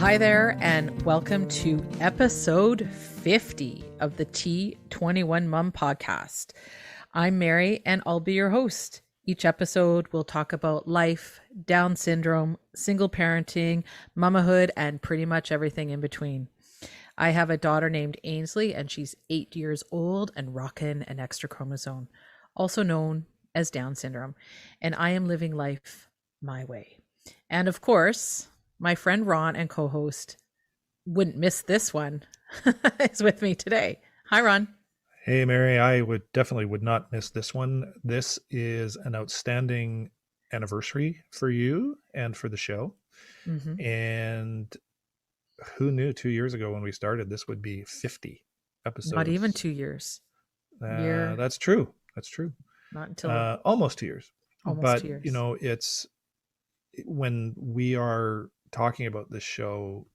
Hi there, and welcome to episode 50 of the T21Mom podcast. I'm Mary, and I'll be your host. Each episode, we'll talk about life, Down syndrome, single parenting, mamahood, and pretty much everything in between. I have a daughter named Ainsley, and she's 8 years old and rocking an extra chromosome, also known as Down syndrome, and I am living life my way. And of course, my friend Ron and co-host wouldn't miss this one is with me today. Hi, Ron. Hey, Mary. I would not miss this one. This is an outstanding anniversary for you and for the show. Mm-hmm. And who knew 2 years ago when we started, this would be 50 episodes. Not even 2 years. That's true. That's true. Not until almost 2 years. Almost 2 years. You know, it's when we are talking about this show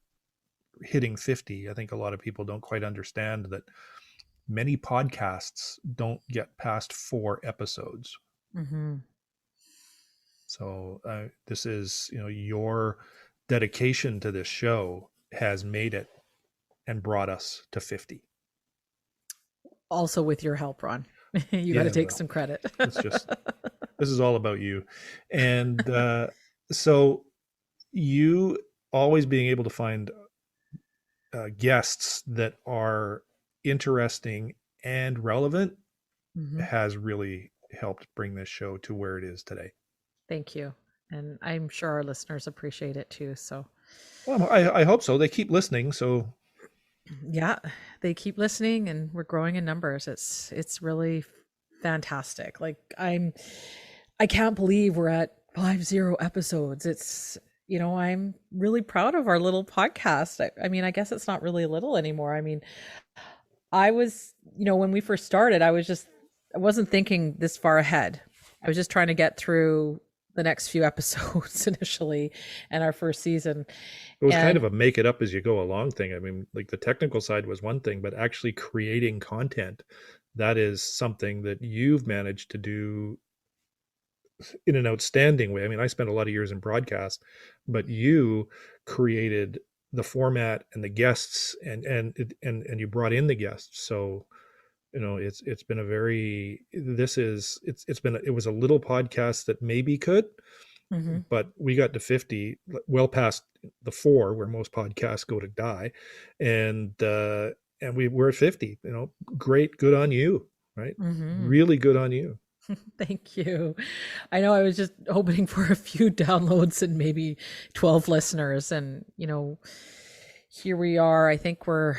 hitting 50, I think a lot of people don't quite understand that many podcasts don't get past 4 episodes. Mm-hmm. So this is, your dedication to this show has made it and brought us to 50. Also with your help, Ron. You got to take some credit. This is all about you. And so you always being able to find guests that are interesting and relevant has really helped bring this show to where it is today. Thank you. And I'm sure our listeners appreciate it too. So, well, I hope so. They keep listening. So yeah, they keep listening and we're growing in numbers. It's really fantastic. Like I can't believe we're at 50 episodes. It's, I'm really proud of our little podcast. I mean, I guess it's not really little anymore. I mean, I was, when we first started, I wasn't thinking this far ahead. I was just trying to get through the next few episodes initially and our first season. It was kind of a make it up as you go along thing. I mean, like the technical side was one thing, but actually creating content, that is something that you've managed to do in an outstanding way. I mean, I spent a lot of years in broadcast, but you created the format and the guests and you brought in the guests. So, it was a little podcast that maybe could, but we got to 50, well past the 4 where most podcasts go to die. And we're at 50, great. Good on you. Right. Really good on you. Thank you. I know I was just hoping for a few downloads and maybe 12 listeners. And, here we are. I think we're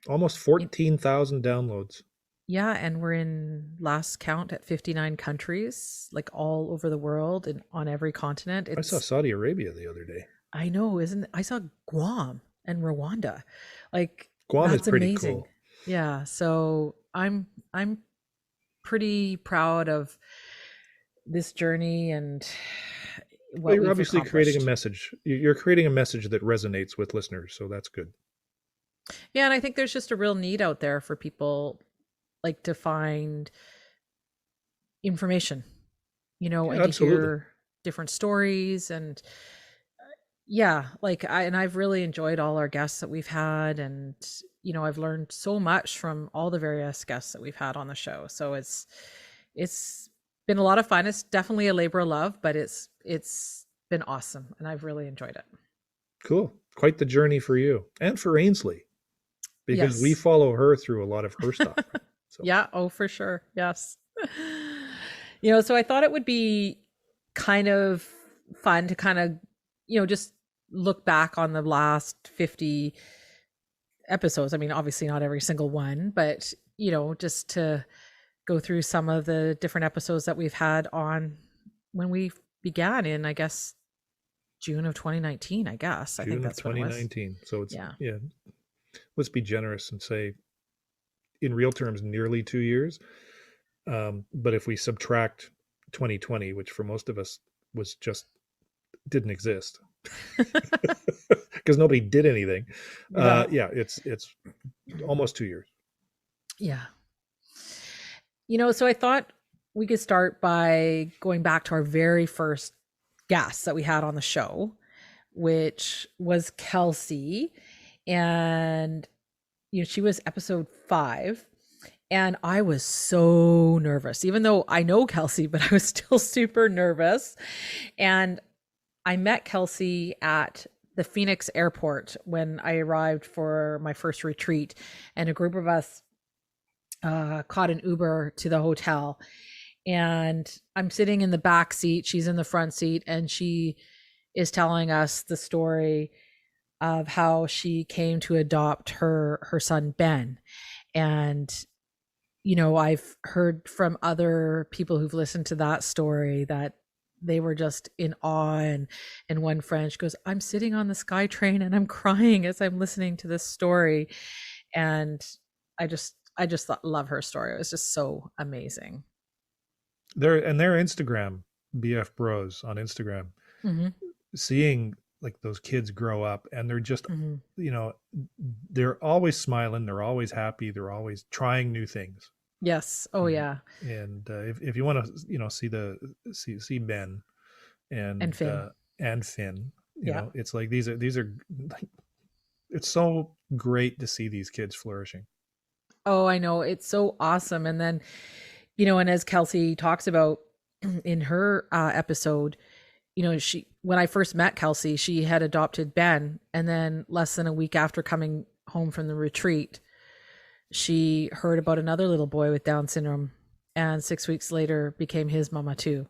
almost 14,000 downloads. Yeah. And we're in last count at 59 countries, like all over the world and on every continent. I saw Saudi Arabia the other day. I know. I saw Guam and Rwanda. Like Guam is pretty amazing. Cool. Yeah. So I'm pretty proud of this journey and what you're obviously creating a message. You're creating a message that resonates with listeners, so that's good. Yeah, and I think there's just a real need out there for people like to find information, and absolutely. To hear different stories and I've really enjoyed all our guests that we've had, and I've learned so much from all the various guests that we've had on the show. So it's been a lot of fun. It's definitely a labor of love, but it's been awesome and I've really enjoyed it. Cool. Quite the journey for you and for Ainsley, because we follow her through a lot of her stuff. Right? So. Yeah. Oh, for sure. Yes. So I thought it would be kind of fun to kind of, just look back on the last 50 episodes. I mean, obviously not every single one, but, just to go through some of the different episodes that we've had on when we began in, I guess, June of 2019, I guess. I think that's 2019. So it's, yeah. Let's be generous and say, in real terms, nearly 2 years. But if we subtract 2020, which for most of us didn't exist because nobody did anything. It's almost 2 years. Yeah. So I thought we could start by going back to our very first guests that we had on the show. which was Kelsey. And, she was episode 5. And I was so nervous, even though I know Kelsey, but I was still super nervous. And I met Kelsey at the Phoenix airport when I arrived for my first retreat, and a group of us caught an Uber to the hotel. And I'm sitting in the back seat, she's in the front seat, and she is telling us the story of how she came to adopt her son Ben. And I've heard from other people who've listened to that story that they were just in awe. And one friend, she goes, I'm sitting on the SkyTrain and I'm crying as I'm listening to this story. And I just love her story. It was just so amazing. Their Instagram, BF Bros on Instagram, Mm-hmm. seeing like those kids grow up, and they're just, Mm-hmm. they're always smiling, they're always happy, they're always trying new things. Yes. Oh yeah. And if you want to, see Ben And Finn. and Finn, Yeah. it's like these are like, it's so great to see these kids flourishing. Oh, I know. It's so awesome. And then, and as Kelsey talks about in her episode, she, when I first met Kelsey, she had adopted Ben. And then less than a week after coming home from the retreat, she heard about another little boy with Down syndrome. And 6 weeks later became his mama too.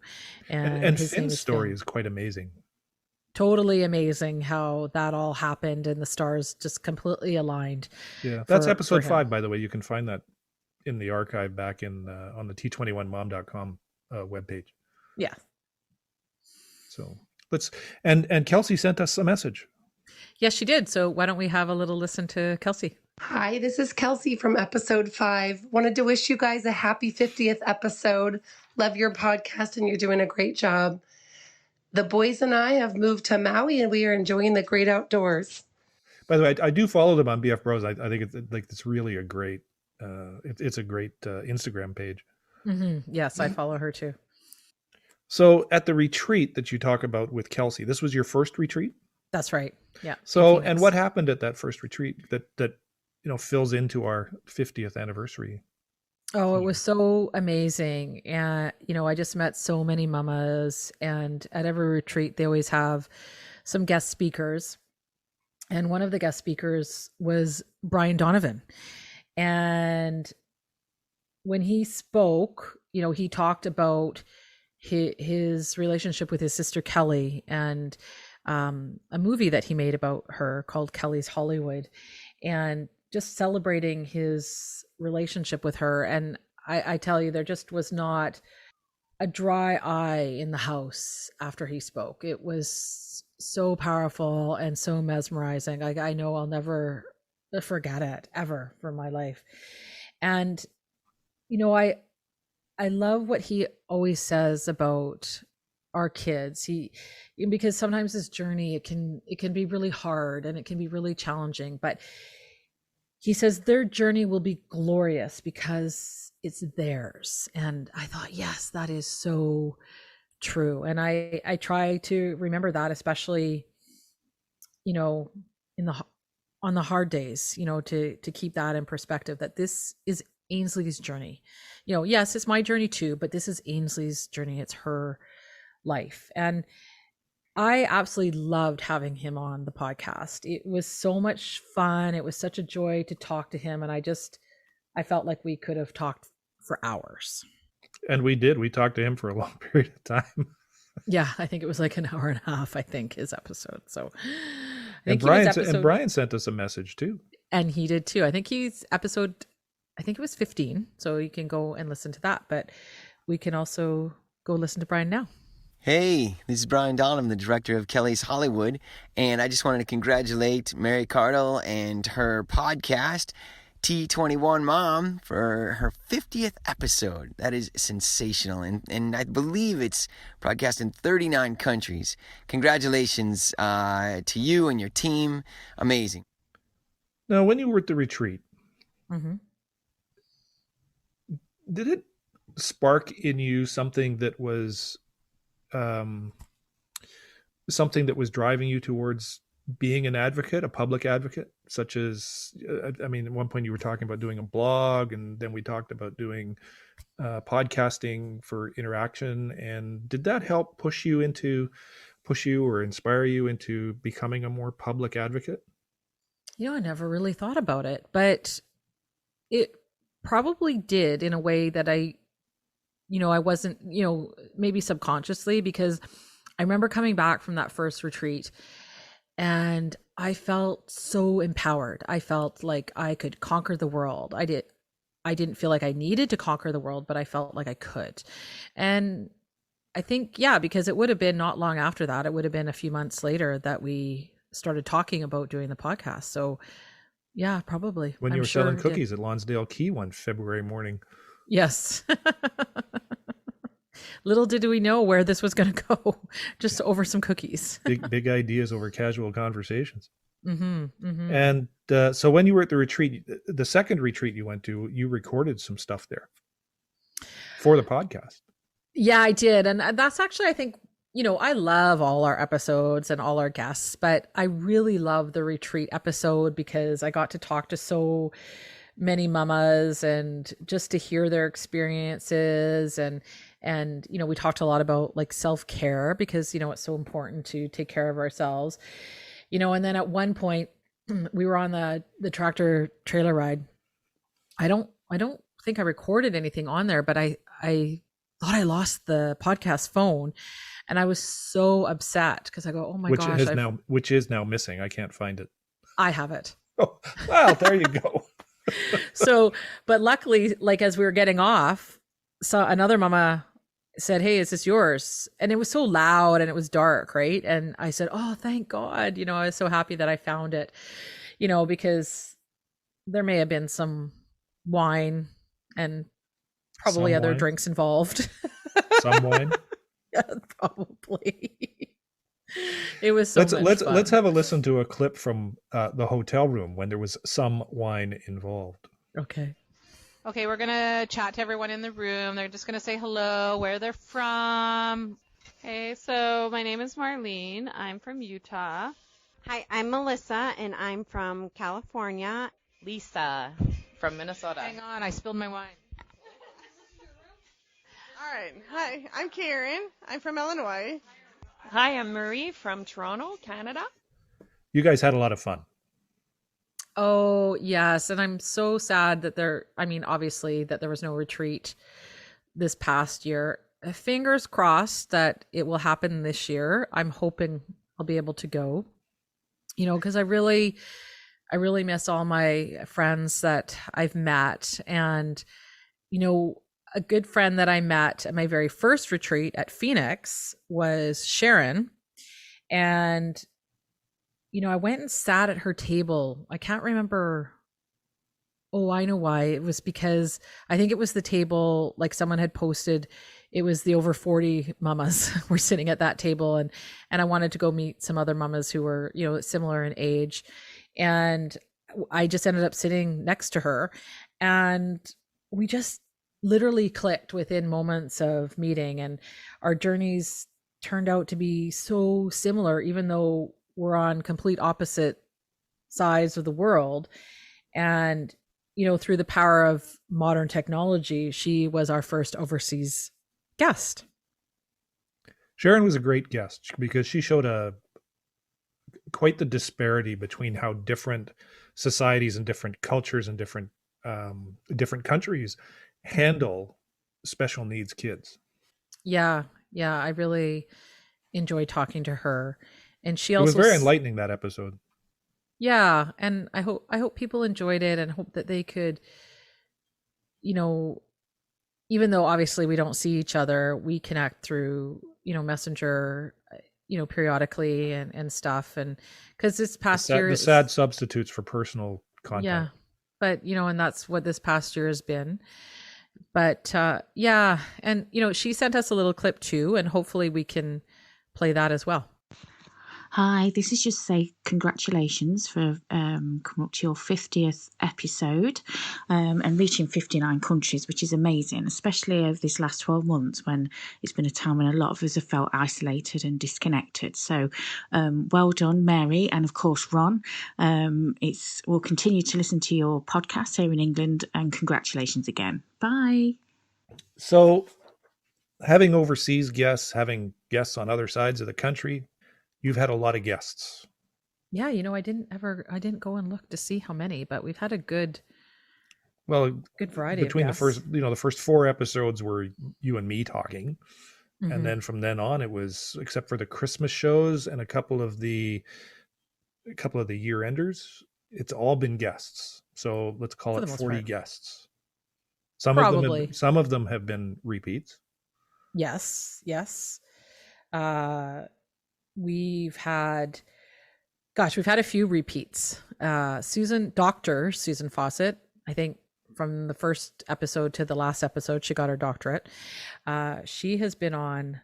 And And his name Finn's is story Finn. is quite amazing. Totally amazing how that all happened and the stars just completely aligned Yeah, that's for episode him. 5, by the way. You can find that in the archive back in on the T21Mom.com webpage. Yeah. So let's and Kelsey sent us a message. Yes, she did. So why don't we have a little listen to Kelsey? Hi, this is Kelsey from episode 5. Wanted to wish you guys a happy 50th episode. Love your podcast and you're doing a great job. The boys and I have moved to Maui and we are enjoying the great outdoors. By the way, I do follow them on BF Bros. I think it's really a great it's a great Instagram page. Mm-hmm. Yes, I follow her too. So at the retreat that you talk about with Kelsey, this was your first retreat? That's right. Yeah. So, and what happened at that first retreat that fills into our 50th anniversary? Oh, it was so amazing. And, I just met so many mamas, and at every retreat, they always have some guest speakers. And one of the guest speakers was Brian Donovan. And when he spoke, he talked about his relationship with his sister Kelly, and a movie that he made about her called Kelly's Hollywood, and just celebrating his relationship with her. And I tell you, there just was not a dry eye in the house after he spoke. It was so powerful and so mesmerizing. I know I'll never forget it ever for my life. And I love what he always says about our kids. Because sometimes this journey, it can be really hard and it can be really challenging, but he says their journey will be glorious because it's theirs. And I thought, yes, that is so true. And I try to remember that, especially, in on the hard days, to keep that in perspective, that this is Ainsley's journey. Yes, it's my journey too, but this is Ainsley's journey. It's her life. And I absolutely loved having him on the podcast. It was so much fun. It was such a joy to talk to him. And I felt like we could have talked for hours. And we did. We talked to him for a long period of time. Yeah, I think it was like an hour and a half, I think, his episode. So I And think he was Brian sent us a message too. And he did too. I think he's episode, I think it was 15. So you can go and listen to that. But we can also go listen to Brian now. Hey, this is Brian Donovan, the director of Kelly's Hollywood, and I just wanted to congratulate Mary Cardle and her podcast, T21Mom, for her 50th episode. That is sensational, and I believe it's broadcast in 39 countries. Congratulations to you and your team. Amazing. Now, when you were at the retreat, Mm-hmm. did it spark in you something that was something that was driving you towards being an advocate, a public advocate, such as, I mean, at one point you were talking about doing a blog, and then we talked about doing podcasting for interaction. And did that help push you or inspire you into becoming a more public advocate? I never really thought about it, but it probably did in a way that I wasn't, maybe subconsciously, because I remember coming back from that first retreat and I felt so empowered. I felt like I could conquer the world. I didn't feel like I needed to conquer the world, but I felt like I could. And I think, because it would have been not long after that, it would have been a few months later that we started talking about doing the podcast. So yeah, probably. When you were selling cookies at Lonsdale Quay one February morning. Yes. Little did we know where this was going to go, just over some cookies. big ideas over casual conversations. Mm-hmm, mm-hmm. And so when you were at the retreat, the second retreat you went to, you recorded some stuff there for the podcast. Yeah, I did. And that's actually, I think, I love all our episodes and all our guests, but I really love the retreat episode because I got to talk to so many mamas and just to hear their experiences. And we talked a lot about like self-care because, it's so important to take care of ourselves, and then at one point we were on the tractor trailer ride. I don't think I recorded anything on there, but I thought I lost the podcast phone. And I was so upset because I go, oh my gosh. Which is now missing. I can't find it. I have it. Oh, well, there you go. So, but luckily, like as we were getting off, so another mama said, hey, is this yours? And it was so loud and it was dark, right? And I said, oh, thank God. I was so happy that I found it, because there may have been some wine and probably other drinks involved. Some wine? Yeah, probably. It was so much fun. Let's have a listen to a clip from the hotel room when there was some wine involved. Okay. Okay, we're gonna chat to everyone in the room. They're just gonna say hello, where they're from. Okay, so my name is Marlene. I'm from Utah. Hi, I'm Melissa, and I'm from California. Lisa from Minnesota. Hang on, I spilled my wine. All right. Hi, I'm Karen. I'm from Illinois. Hi, I'm Marie from Toronto, Canada. You guys had a lot of fun. Oh, yes. And I'm so sad that obviously that there was no retreat this past year. Fingers crossed that it will happen this year. I'm hoping I'll be able to go, because I really miss all my friends that I've met. And, a good friend that I met at my very first retreat at Phoenix was Sharon. And, I went and sat at her table. I can't remember. Oh, I know why. It was because I think it was the table, like someone had posted, it was the over 40 mamas were sitting at that table. And I wanted to go meet some other mamas who were, similar in age. And I just ended up sitting next to her. And we just literally clicked within moments of meeting, and our journeys turned out to be so similar, even though we're on complete opposite sides of the world. And, through the power of modern technology, she was our first overseas guest. Sharon was a great guest because she showed quite the disparity between how different societies and different cultures and different countries handle special needs kids. Yeah, I really enjoyed talking to her, and she also it was very enlightening, that episode. Yeah, and I hope people enjoyed it, and hope that they could, even though obviously we don't see each other, we connect through Messenger, periodically and stuff, and because this past year, the sad substitutes for personal contact. Yeah, but and that's what this past year has been. But yeah, and she sent us a little clip too, and hopefully we can play that as well. Hi, this is just to say congratulations for coming up to your 50th episode and reaching 59 countries, which is amazing, especially over this last 12 months when it's been a time when a lot of us have felt isolated and disconnected. So well done, Mary, and of course, Ron. We'll continue to listen to your podcast here in England, and congratulations again. Bye. So having overseas guests, having guests on other sides of the country, you've had a lot of guests. Yeah, I didn't go and look to see how many, but we've had a good variety between of guests. the first 4 episodes were you and me talking. Mm-hmm. And then from then on, it was, except for the Christmas shows and a couple of the year enders, it's all been guests. So let's call it 40 guests. Some of them have been repeats. Yes. We've had a few repeats. Dr. Susan Fawcett, I think from the first episode to the last episode, she got her doctorate. She has been on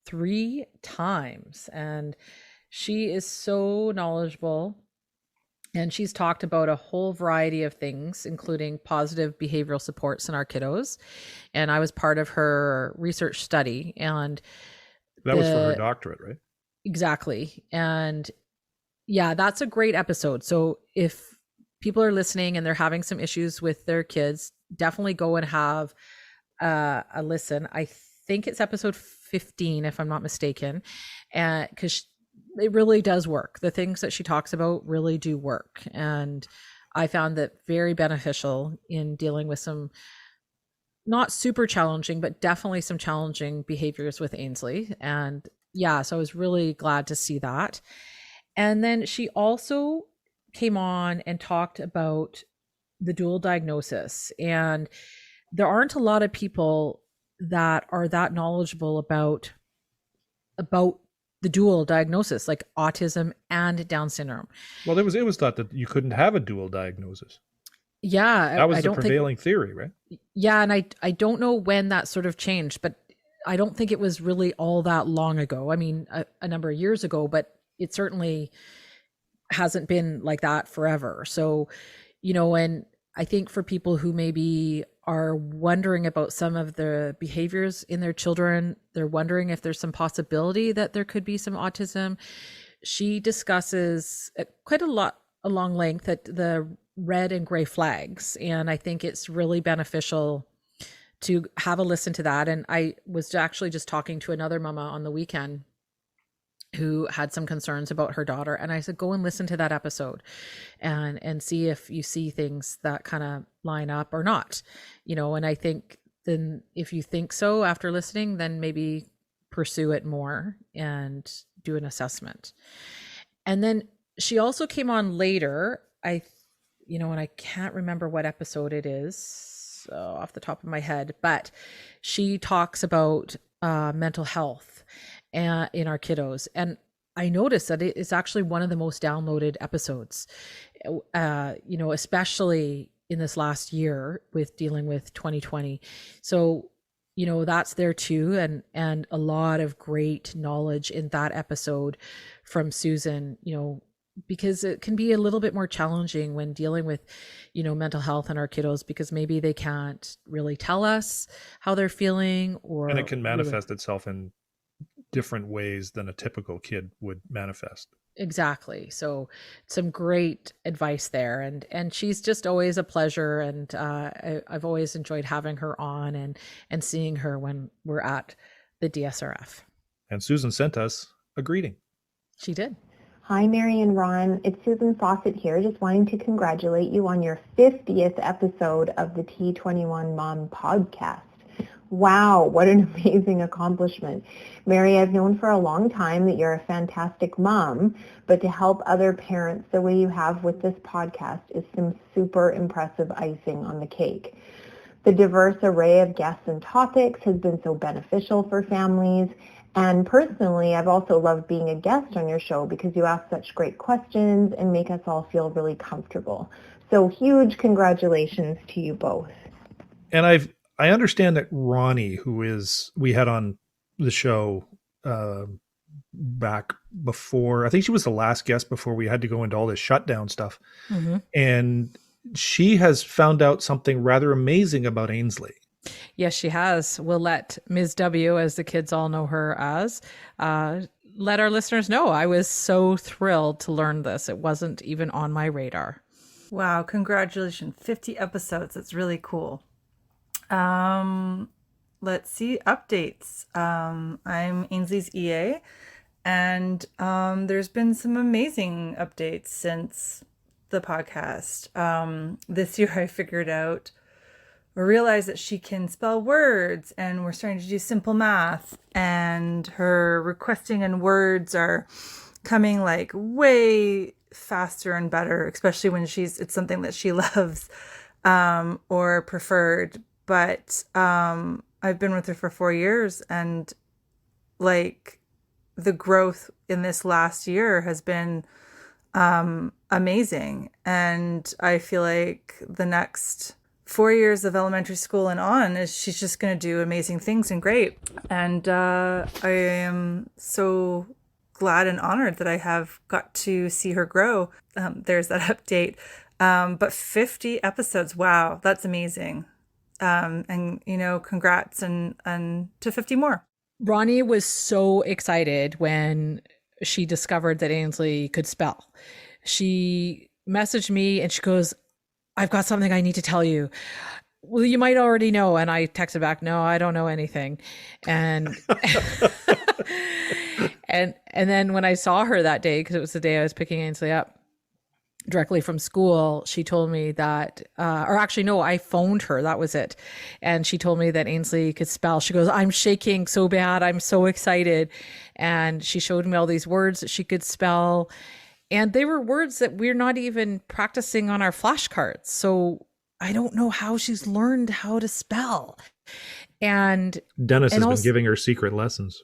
3 times, and she is so knowledgeable. And she's talked about a whole variety of things, including positive behavioral supports in our kiddos. And I was part of her research study. And that was for her doctorate, right? Exactly. And yeah, that's a great episode. So if people are listening and they're having some issues with their kids, definitely go and have a listen. I think it's episode 15, if I'm not mistaken, because it really does work. The things that she talks about really do work. And I found that very beneficial in dealing with some not super challenging, but definitely some challenging behaviors with Ainsley. And yeah, so I was really glad to see that. And then she also came on and talked about the dual diagnosis. And there aren't a lot of people that are that knowledgeable about the dual diagnosis, like autism and Down syndrome. Well, it was thought that you couldn't have a dual diagnosis. Yeah. That was the prevailing theory, right? Yeah. And I don't know when that sort of changed, but I don't think it was really all that long ago. I mean, a number of years ago, but it certainly hasn't been like that forever. So, and I think for people who maybe are wondering about some of the behaviors in their children, they're wondering if there's some possibility that there could be some autism. She discusses quite a long length at the red and gray flags. And I think it's really beneficial to have a listen to that. And I was actually just talking to another mama on the weekend who had some concerns about her daughter. And I said, go and listen to that episode and see if you see things that kind of line up or not, and I think then if you think so after listening, then maybe pursue it more and do an assessment. And then she also came on later, and I can't remember what episode it is off the top of my head, but she talks about mental health in our kiddos. And I noticed that it is actually one of the most downloaded episodes, especially in this last year with dealing with 2020. So, that's there too. And a lot of great knowledge in that episode from Susan, because it can be a little bit more challenging when dealing with, mental health in our kiddos, because maybe they can't really tell us how they're feeling, and it can manifest itself in different ways than a typical kid would manifest. Exactly. So some great advice there. And she's just always a pleasure. And I've always enjoyed having her on and seeing her when we're at the DSRF. And Susan sent us a greeting. She did. Hi, Mary and Ron. It's Susan Fawcett here, just wanting to congratulate you on your 50th episode of the T21Mom podcast. Wow, what an amazing accomplishment. Mary, I've known for a long time that you're a fantastic mom, but to help other parents the way you have with this podcast is some super impressive icing on the cake. The diverse array of guests and topics has been so beneficial for families. And personally, I've also loved being a guest on your show because you ask such great questions and make us all feel really comfortable. So huge congratulations to you both. And I understand that Ronnie, we had on the show back before. I think she was the last guest before we had to go into all this shutdown stuff. Mm-hmm. And she has found out something rather amazing about Ainsley. Yes, she has. We'll let Ms. W, as the kids all know her as, let our listeners know. I was so thrilled to learn this. It wasn't even on my radar. Wow, congratulations. 50 episodes. That's really cool. Let's see, updates. I'm Ainsley's EA, and there's been some amazing updates since the podcast. This year I figured out or realized that she can spell words, and we're starting to do simple math, and her requesting and words are coming like way faster and better, especially when it's something that she loves or preferred. But I've been with her for 4 years, and like the growth in this last year has been amazing. And I feel like the next 4 years of elementary school and on she's just going to do amazing things and great. And I am so glad and honored that I have got to see her grow. There's that update. But 50 episodes, wow, that's amazing. And congrats and to 50 more. Ronnie was so excited when she discovered that Ainsley could spell. She messaged me and she goes, "I've got something I need to tell you." "Well, you might already know." And I texted back, "No, I don't know anything." And and then when I saw her that day, because it was the day I was picking Ainsley up directly from school, she told me that, or actually, no, I phoned her. That was it. And she told me that Ainsley could spell. She goes, "I'm shaking so bad. I'm so excited." And she showed me all these words that she could spell. And they were words that we're not even practicing on our flashcards. So I don't know how she's learned how to spell. And Dennis has been giving her secret lessons.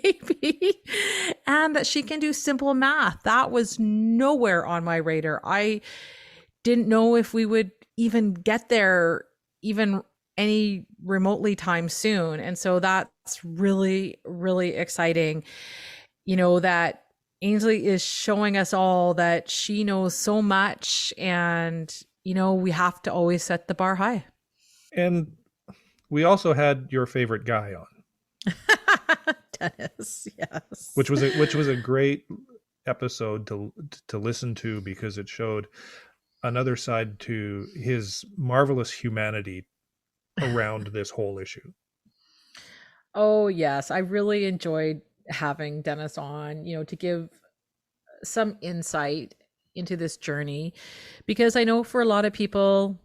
Maybe. And that she can do simple math. That was nowhere on my radar. I didn't know if we would even get there even any remotely time soon. And so that's really, really exciting. That Ainsley is showing us all that she knows so much, and, we have to always set the bar high. And we also had your favorite guy on. Dennis, yes. Which was a great episode to listen to, because it showed another side to his marvelous humanity around this whole issue. Oh, yes. I really enjoyed having Dennis on, to give some insight into this journey, because I know for a lot of people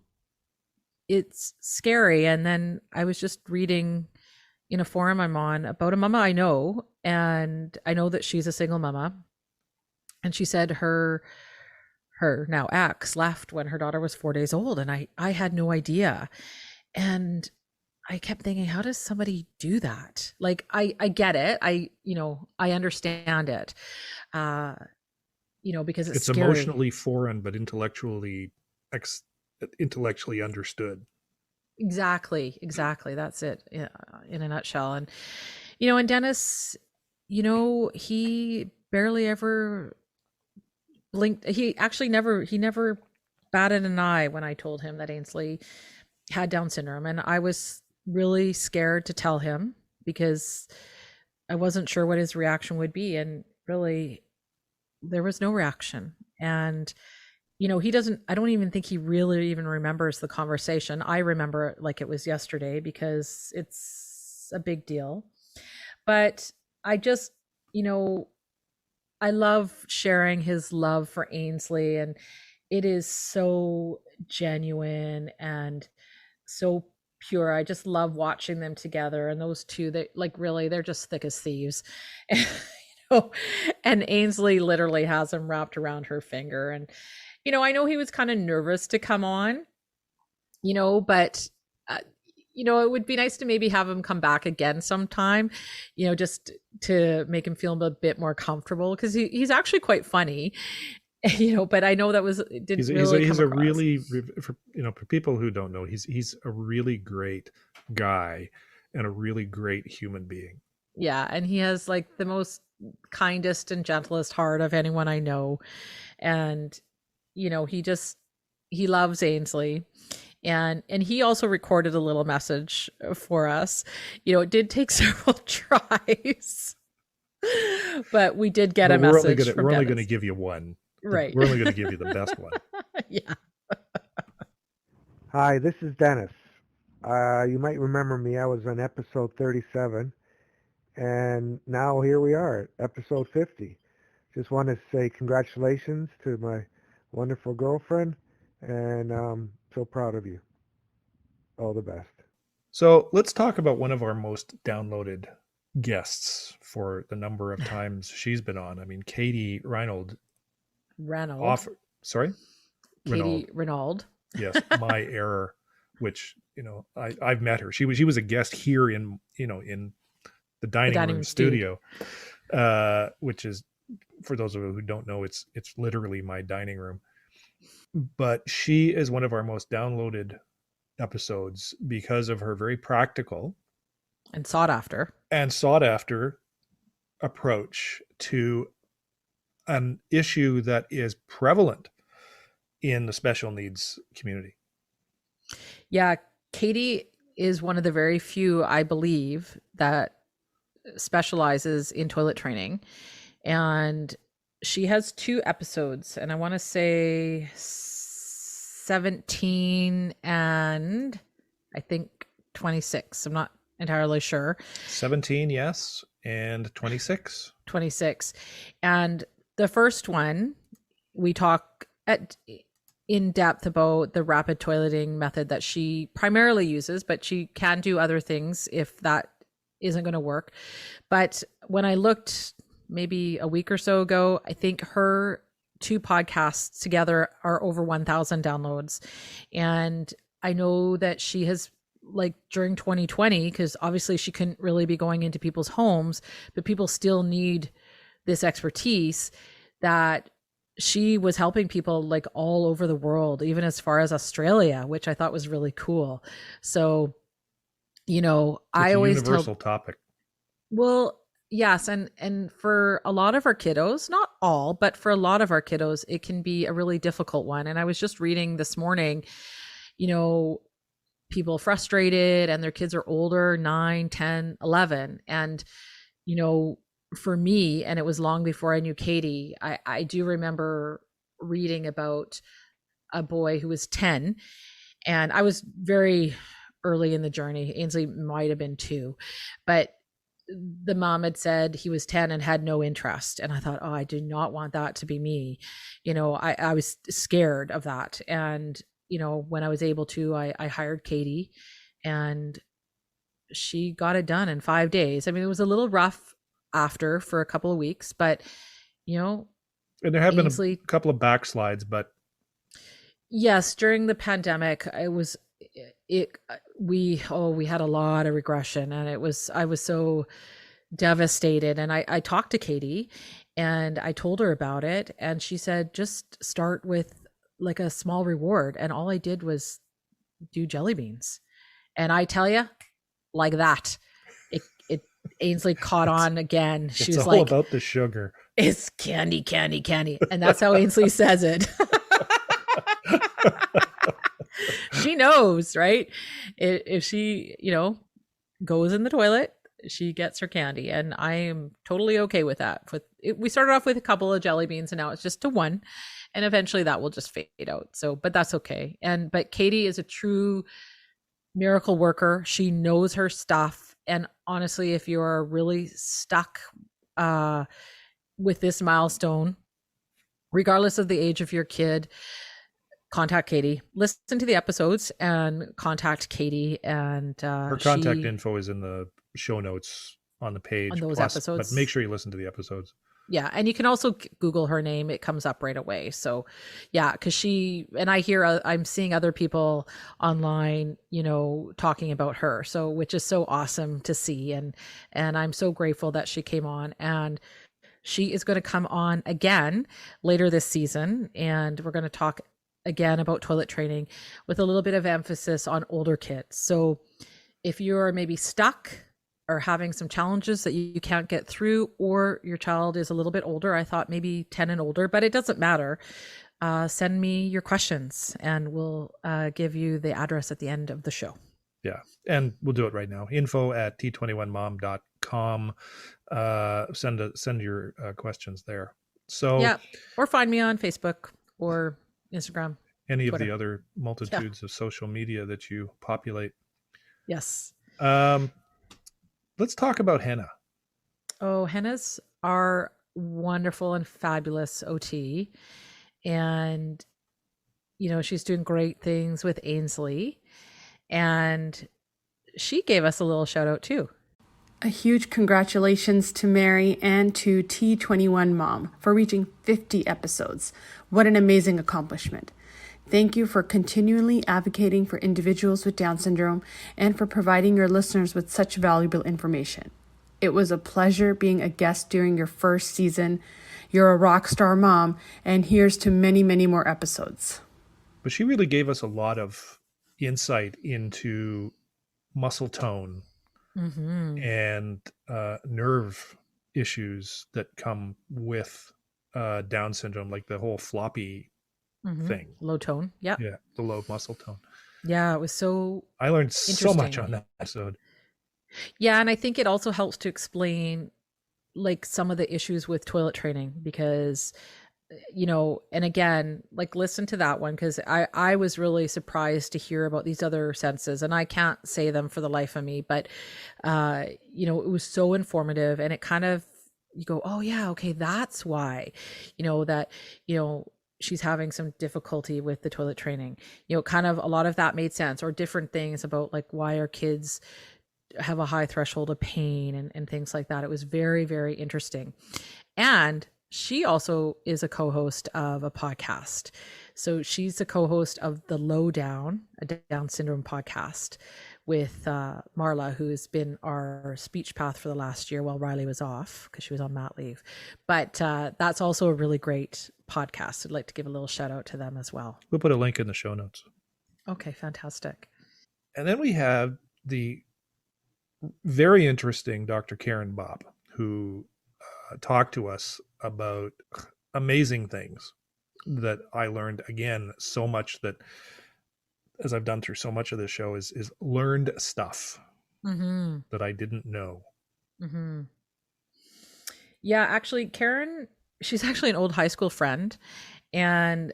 it's scary. And then I was just reading in a forum I'm on about a mama I know, and I know that she's a single mama, and she said her now ex left when her daughter was 4 days old, and I had no idea. And I kept thinking, how does somebody do that? Like, I get it. I understand it. Because it's scary. Emotionally foreign, but intellectually understood. Exactly. That's it in a nutshell. And, and Dennis, he barely ever blinked. He never batted an eye when I told him that Ainsley had Down syndrome. And I was really scared to tell him, because I wasn't sure what his reaction would be. And really, there was no reaction. And I don't even think he really even remembers the conversation. I remember it like it was yesterday, because it's a big deal. But I just, I love sharing his love for Ainsley, and it is so genuine and so pure. I just love watching them together. And those two, they're just thick as thieves. And Ainsley literally has him wrapped around her finger. And I know he was kind of nervous to come on, but, it would be nice to maybe have him come back again sometime, just to make him feel a bit more comfortable, because he's actually quite funny, but I know he's a really, for people who don't know, he's a really great guy and a really great human being. Yeah. And he has like the most kindest and gentlest heart of anyone I know. And, you know, he loves Ainsley. And he also recorded a little message for us. You know, it did take several tries, but we did get a message. We're only going to give you one. Right. We're only going to give you the best one. Yeah. Hi, this is Dennis. You might remember me. I was on episode 37, and now here we are, episode 50. Just want to say congratulations to my wonderful girlfriend, and I'm so proud of you. All the best. So let's talk about one of our most downloaded guests for the number of times she's been on. I mean, Katie Reynolds. Sorry? Katie Reynolds. Yes, my error, which, you know, I've met her. She was a guest here in the dining room studio, which is, for those of you who don't know, it's literally my dining room. But she is one of our most downloaded episodes because of her very practical and sought after approach to an issue that is prevalent in the special needs community. Yeah, Katie is one of the very few, I believe, that specializes in toilet training. And she has 2 episodes, and I want to say 17 and I think 26. I'm not entirely sure. 17, yes, and 26. 26. And the first one, we talk in depth about the rapid toileting method that she primarily uses, but she can do other things if that isn't going to work. But when I looked maybe a week or so ago, I think her 2 podcasts together are over 1,000 downloads. And I know that she has, like, during 2020, because obviously she couldn't really be going into people's homes, but people still need this expertise, that she was helping people like all over the world, even as far as Australia, which I thought was really cool. So, you know, I always universal topic. Well, yes, and for a lot of our kiddos, not all, but for a lot of our kiddos, it can be a really difficult one. And I was just reading this morning, you know, people frustrated and their kids are older, 9, 10, 11. And, you know, for me, and it was long before I knew Katie, I do remember reading about a boy who was 10, and I was very early in the journey. Ainsley might have been 2, but the mom had said he was 10 and had no interest. And I thought, oh, I do not want that to be me. You know, I was scared of that. And, you know, when I was able to, I hired Katie, and she got it done in 5 days. I mean, it was a little rough after for a couple of weeks, but, you know, and there have been a couple of backslides, but yes, during the pandemic, we had a lot of regression, and I was so devastated. And I talked to Katie and I told her about it, and she said, just start with like a small reward. And all I did was do jelly beans. And I tell you, like that, Ainsley caught on again. She was like, it's all about the sugar. It's candy, candy, candy. And that's how Ainsley says it. She knows, right? If she, you know, goes in the toilet, she gets her candy. And I am totally okay with that. We started off with a couple of jelly beans, and now it's just to 1. And eventually that will just fade out. So, but that's okay. But Katie is a true miracle worker. She knows her stuff. And honestly, if you're really stuck with this milestone, regardless of the age of your kid, contact Katie. Listen to the episodes and contact Katie. And her contact info is in the show notes on the page. On those episodes. But make sure you listen to the episodes. Yeah. And you can also Google her name. It comes up right away. So yeah, because I'm seeing other people online, you know, talking about her. So, which is so awesome to see. And I'm so grateful that she came on, and she is going to come on again later this season. And we're going to talk again about toilet training with a little bit of emphasis on older kids. So if you're maybe stuck are having some challenges that you can't get through, or your child is a little bit older, I thought maybe 10 and older, but it doesn't matter. Send me your questions and we'll give you the address at the end of the show. Yeah. And we'll do it right now. info@t21mom.com. Send your questions there. So yeah, or find me on Facebook or Instagram. Any Twitter. of the other multitudes of social media that you populate. Yes. Let's talk about Henna. Oh, Henna's our wonderful and fabulous OT. And, you know, she's doing great things with Ainsley. And she gave us a little shout out too. A huge congratulations to Mary and to T21Mom for reaching 50 episodes. What an amazing accomplishment. Thank you for continually advocating for individuals with Down syndrome and for providing your listeners with such valuable information. It was a pleasure being a guest during your first season. You're a rock star mom, and here's to many, many more episodes. But she really gave us a lot of insight into muscle tone and nerve issues that come with Down syndrome, like the whole floppy thing. Low tone. Yeah. Yeah. The low muscle tone. Yeah. It was so I learned so much on that episode. Yeah. And I think it also helps to explain like some of the issues with toilet training because, you know, and again, like listen to that one because I was really surprised to hear about these other senses and I can't say them for the life of me, but, you know, it was so informative and it kind of, you go, oh yeah, okay, that's why, you know, that, you know, she's having some difficulty with the toilet training, you know, kind of a lot of that made sense or different things about like why our kids have a high threshold of pain and things like that. It was very, very interesting. And she also is a co-host of a podcast. So she's the co-host of the Lowdown, a Down syndrome podcast with Marla, who has been our speech path for the last year while Riley was off because she was on mat leave. But that's also a really great podcast. I'd like to give a little shout out to them as well. We'll put a link in the show notes. Okay, fantastic. And then we have the very interesting Dr. Karen Bob, who talked to us about amazing things that I learned. Again, so much that, as I've done through so much of this show, is learned stuff that I didn't know. Yeah, actually, Karen, she's actually an old high school friend, and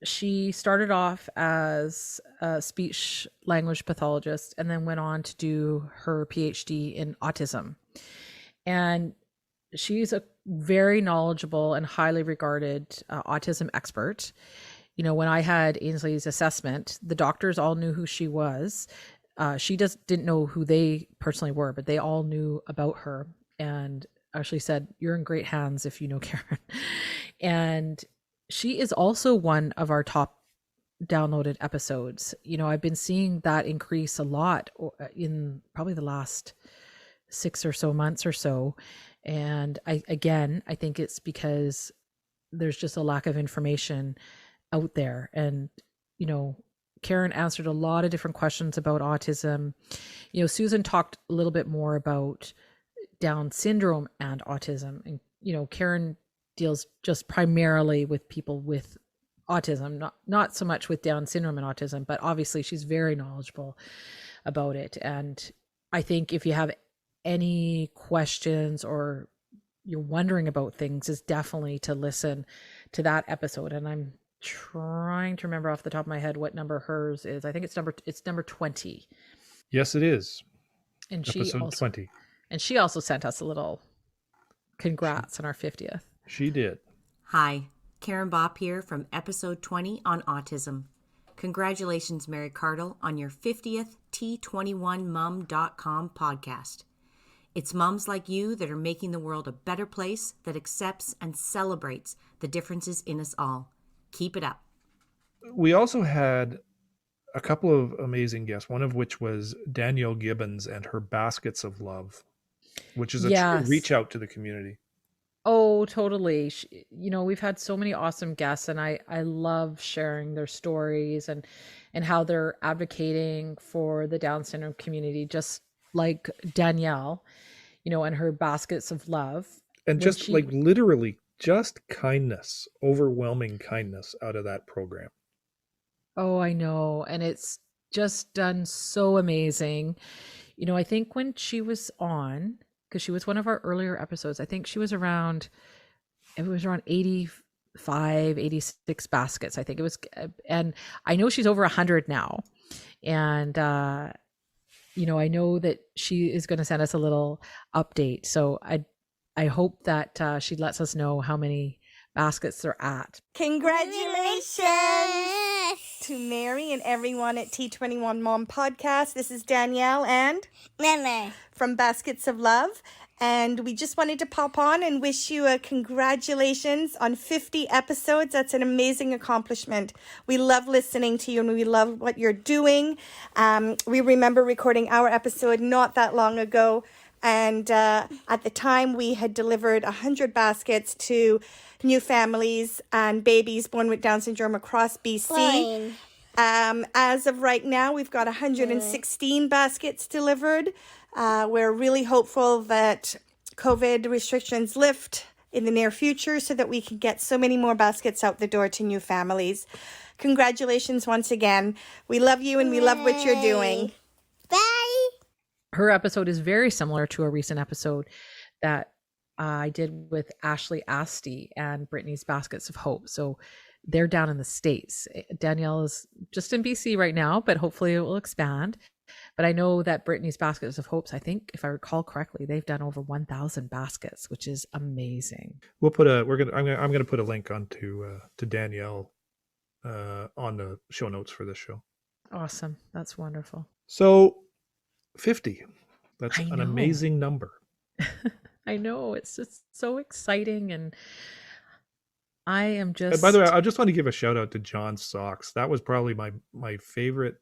she started off as a speech language pathologist and then went on to do her PhD in autism. And she's a very knowledgeable and highly regarded autism expert. You know, when I had Ainsley's assessment, the doctors all knew who she was. She didn't know who they personally were, but they all knew about her and actually said, you're in great hands if you know Karen. And she is also one of our top downloaded episodes. You know, I've been seeing that increase a lot in probably the last 6 or so months or so. And I think it's because there's just a lack of information out there. And, you know, Karen answered a lot of different questions about autism. You know, Susan talked a little bit more about Down syndrome and autism. And, you know, Karen deals just primarily with people with autism, not so much with Down syndrome and autism, but obviously she's very knowledgeable about it. And I think if you have any questions or you're wondering about things, is definitely to listen to that episode. And I'm trying to remember off the top of my head what number hers is. I think it's number 20. Yes, it is. And episode 20. And she also sent us a little congrats on our 50th. She did. Hi, Karen Bopp here from episode 20 on autism. Congratulations, Mary Cardle, on your 50th T21Mom.com podcast. It's moms like you that are making the world a better place that accepts and celebrates the differences in us all. Keep it up. We also had a couple of amazing guests, one of which was Danielle Gibbons and her Baskets of Love, which is a true reach out to the community. Oh, totally. You know, we've had so many awesome guests and I love sharing their stories and how they're advocating for the Down syndrome community, just like Danielle, and her baskets of love. And just like literally just kindness, overwhelming kindness out of that program. Oh, I know. And it's just done so amazing. I think when she was on, because she was one of our earlier episodes, I think it was around 85, 86 baskets. I think it was, and I know she's over 100 now. And, I know that she is going to send us a little update. So I hope that she lets us know how many baskets they're at. Congratulations to Mary and everyone at T21 Mom Podcast. This is Danielle and Meme from Baskets of Love. And we just wanted to pop on and wish you a congratulations on 50 episodes. That's an amazing accomplishment. We love listening to you and we love what you're doing. We remember recording our episode not that long ago. And at the time, we had delivered 100 baskets to new families and babies born with Down syndrome across BC. As of right now, we've got 116 baskets delivered. We're really hopeful that COVID restrictions lift in the near future so that we can get so many more baskets out the door to new families. Congratulations once again. We love you and we love what you're doing. Bye. Her episode is very similar to a recent episode that I did with Ashley Asti and Brittany's Baskets of Hope. So they're down in the States. Danielle is just in BC right now, but hopefully it will expand. But I know that Brittany's Baskets of Hopes, I think, if I recall correctly, they've done over 1,000 baskets, which is amazing. I'm gonna put a link onto to Danielle on the show notes for this show. Awesome. That's wonderful. So 50. That's an amazing number. I know. It's just so exciting. And I am just... And by the way, I just want to give a shout out to John's Socks. That was probably my favorite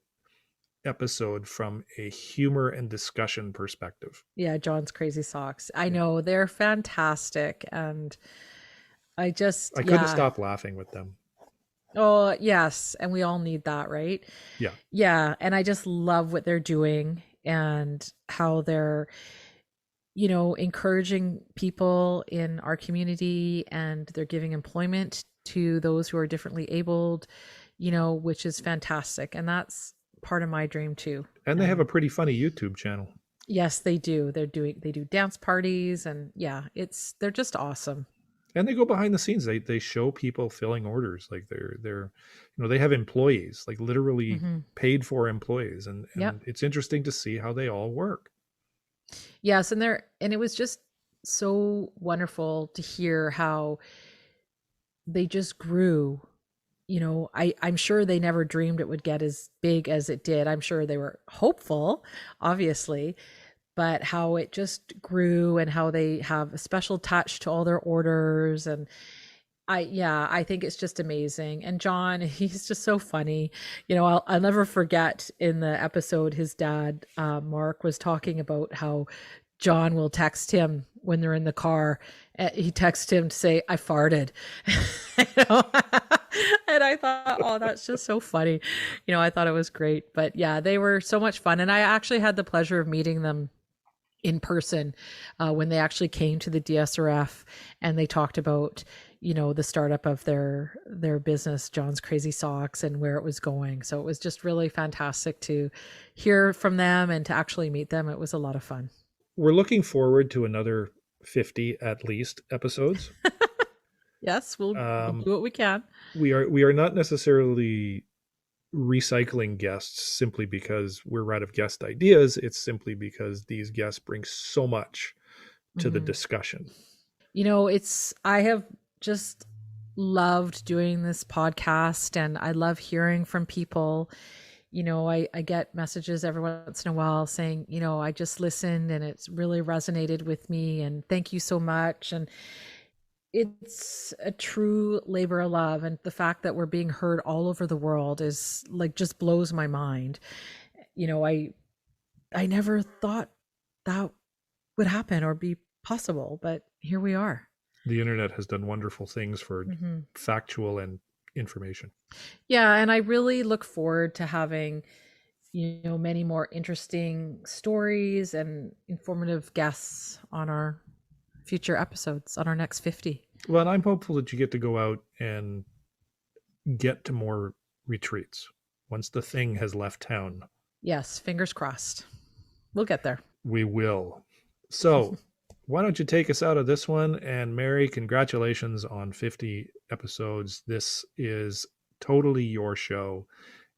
episode from a humor and discussion perspective. Yeah, John's Crazy Socks. I know. They're fantastic. And I couldn't stop laughing with them. Oh, yes. And we all need that, right? Yeah. Yeah. And I just love what they're doing and how they're, encouraging people in our community, and they're giving employment to those who are differently abled, which is fantastic. And that's part of my dream too. And they have a pretty funny YouTube channel. Yes, they do. They do dance parties, and yeah, they're just awesome. And they go behind the scenes. They show people filling orders. Like they're they have employees, like literally paid for employees. And it's interesting to see how they all work. Yes. And it was just so wonderful to hear how they just grew. I'm sure they never dreamed it would get as big as it did. I'm sure they were hopeful, obviously, but how it just grew and how they have a special touch to all their orders. And I think it's just amazing. And John, he's just so funny. I'll never forget in the episode, his dad, Mark, was talking about how John will text him when they're in the car. He texts him to say, "I farted." And I thought, oh, that's just so funny. I thought it was great. But yeah, they were so much fun. And I actually had the pleasure of meeting them in person when they actually came to the DSRF, and they talked about, the startup of their business, John's Crazy Socks, and where it was going. So it was just really fantastic to hear from them and to actually meet them. It was a lot of fun. We're looking forward to another 50 at least episodes. Yes, we'll do what we can. We are not necessarily recycling guests simply because we're out of guest ideas. It's simply because these guests bring so much to the discussion. I have just loved doing this podcast, and I love hearing from people. I get messages every once in a while saying, I just listened and it's really resonated with me, and thank you so much. And it's a true labor of love. And the fact that we're being heard all over the world is just blows my mind. I never thought that would happen or be possible, but here we are. The internet has done wonderful things for factual and information. Yeah. And I really look forward to having many more interesting stories and informative guests on our future episodes, on our next 50. Well, and I'm hopeful that you get to go out and get to more retreats once the thing has left town. Yes, fingers crossed. We'll get there. We will. So why don't you take us out of this one? And Mary, congratulations on 50 episodes. This is totally your show,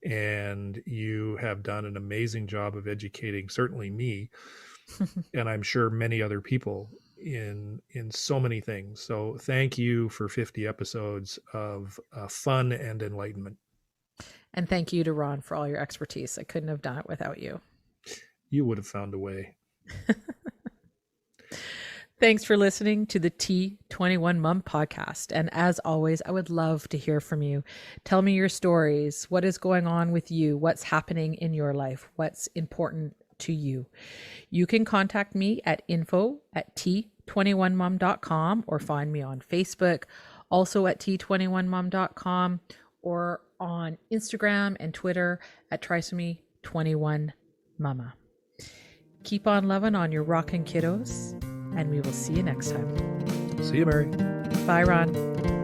and you have done an amazing job of educating, certainly me, and I'm sure many other people in so many things. So thank you for 50 episodes of fun and enlightenment. And thank you to Ron for all your expertise. I couldn't have done it without you. You would have found a way. Thanks for listening to the T21Mom podcast. And as always, I would love to hear from you. Tell me your stories. What is going on with you? What's happening in your life? What's important to you? You can contact me at info@t21mom.com or find me on Facebook, also at t21mom.com, or on Instagram and Twitter at trisomy21mama. Keep on loving on your rockin' kiddos, and we will see you next time. See you, Mary. Bye, Ron.